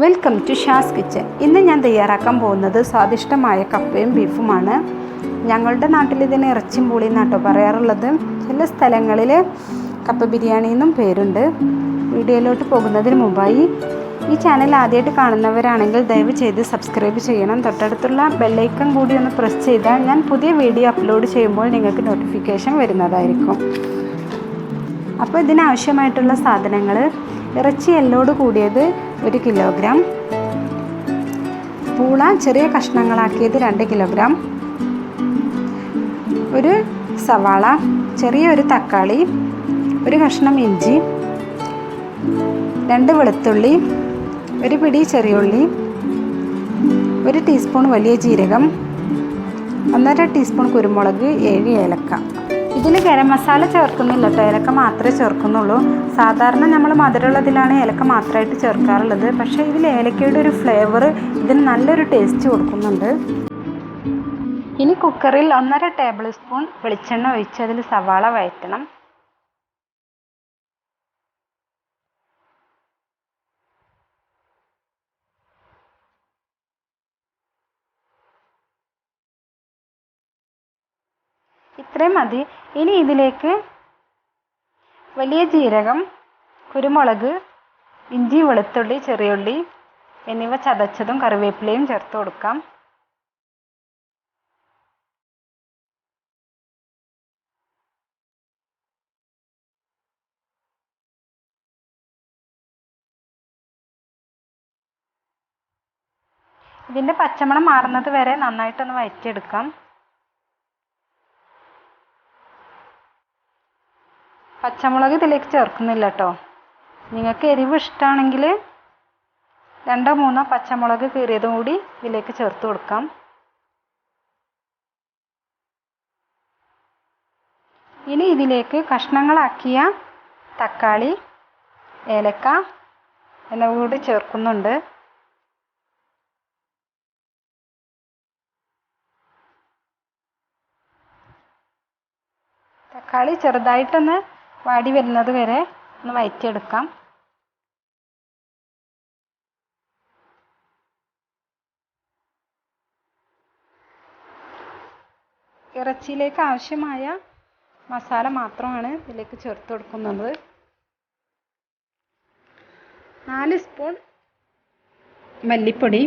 Welcome to Shaz kitchen. ഇന്ന് ഞാൻ തയ്യാറാക്കാൻ പോകുന്നത് സ്വാദിഷ്ടമായ കപ്പയും ബീഫുമാണ്. ഞങ്ങളുടെ നാട്ടിൽ ഇതിന് ഇറച്ചിയും പൂളി എന്നാട്ടോ പറയാറുള്ളത്. ചില സ്ഥലങ്ങളിൽ കപ്പ ബിരിയാണി എന്നും പേരുണ്ട്. വീഡിയോയിലോട്ട് പോകുന്നതിന് മുമ്പായി ഈ ചാനൽ ആദ്യമായിട്ട് കാണുന്നവരാണെങ്കിൽ ദയവ് ചെയ്ത് സബ്സ്ക്രൈബ് ചെയ്യണം. തൊട്ടടുത്തുള്ള ബെല്ലൈക്കൺ കൂടി ഒന്ന് പ്രസ് ചെയ്താൽ ഞാൻ പുതിയ വീഡിയോ അപ്ലോഡ് ചെയ്യുമ്പോൾ നിങ്ങൾക്ക് നോട്ടിഫിക്കേഷൻ വരുന്നതായിരിക്കും. അപ്പോൾ ഇതിനാവശ്യമായിട്ടുള്ള സാധനങ്ങൾ: ഇറച്ചി എല്ലോട് കൂടിയത് 1 കിലോഗ്രാം, പൂള ചെറിയ കഷ്ണങ്ങളാക്കിയത് 2 കിലോഗ്രാം, ഒരു സവാള, ചെറിയൊരു തക്കാളി, ഒരു കഷ്ണം ഇഞ്ചി, 2 വെളുത്തുള്ളി, ഒരു പിടി ചെറിയുള്ളി, 1 ടീസ്പൂൺ വലിയ ജീരകം, 1.5 ടീസ്പൂൺ കുരുമുളക്, 7 ഏലക്ക. ഇതിൽ ഗരം മസാല ചേർക്കുന്നില്ല കേട്ടോ, ഏലക്ക മാത്രമേ ചേർക്കുന്നുള്ളൂ. സാധാരണ നമ്മൾ മധുരമുള്ളതിലാണ് ഏലക്ക മാത്രമായിട്ട് ചേർക്കാറുള്ളത്. പക്ഷേ ഇതിൽ ഏലക്കയുടെ ഒരു ഫ്ലേവർ ഇതിന് നല്ലൊരു ടേസ്റ്റ് കൊടുക്കുന്നുണ്ട്. ഇനി കുക്കറിൽ 1.5 ടേബിൾ സ്പൂൺ വെളിച്ചെണ്ണ ഒഴിച്ച് അതിൽ സവാള വഴറ്റണം. ഇത്രയും മതി. ഇനി ഇതിലേക്ക് വലിയ ജീരകം, കുരുമുളക്, ഇഞ്ചി, വെളുത്തുള്ളി, ചെറിയുള്ളി എന്നിവ ചതച്ചതും കറിവേപ്പിലയും ചേർത്ത് കൊടുക്കാം. ഇതിൻ്റെ പച്ചമണം മാറുന്നത് വരെ നന്നായിട്ടൊന്ന് വഴറ്റിയെടുക്കാം. പച്ചമുളക് ഇതിലേക്ക് ചേർക്കുന്നില്ല കേട്ടോ. നിങ്ങൾക്ക് എരിവ് ഇഷ്ടമാണെങ്കിൽ 2-3 പച്ചമുളക് കീറിയതും കൂടി ഇതിലേക്ക് ചേർത്ത് കൊടുക്കാം. ഇനി ഇതിലേക്ക് കഷ്ണങ്ങളാക്കിയ തക്കാളി, ഏലക്ക എന്നിവ കൂടി ചേർക്കുന്നുണ്ട്. തക്കാളി ചെറുതായിട്ടൊന്ന് വാടി വരുന്നത് വരെ ഒന്ന് വഴറ്റിയെടുക്കാം. ഇറച്ചിയിലേക്ക് ആവശ്യമായ മസാല മാത്രമാണ് ഇതിലേക്ക് ചേർത്ത് കൊടുക്കുന്നത്. 4 സ്പൂൺ മല്ലിപ്പൊടി,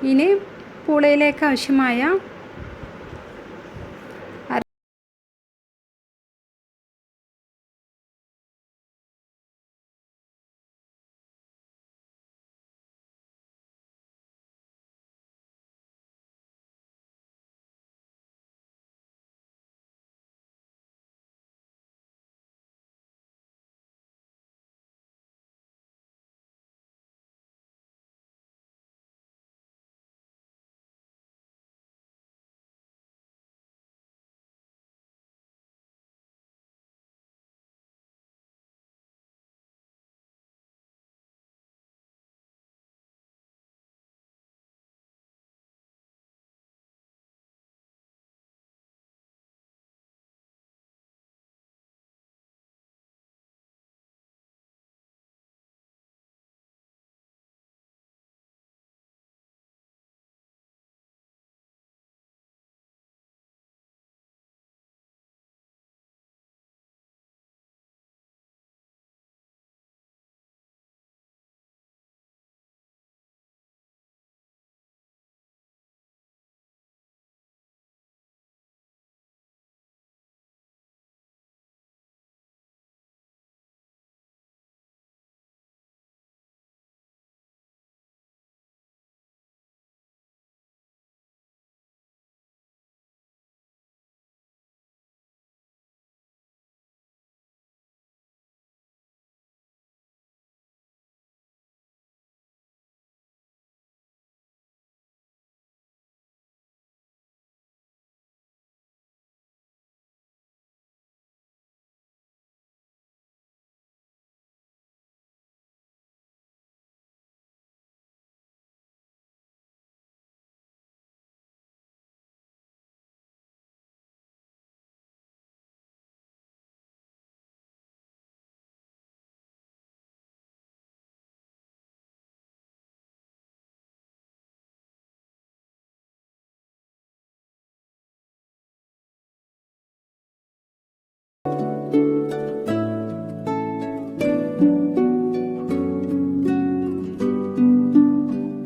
ഇനി പൂളയിലേക്ക് ആവശ്യമായ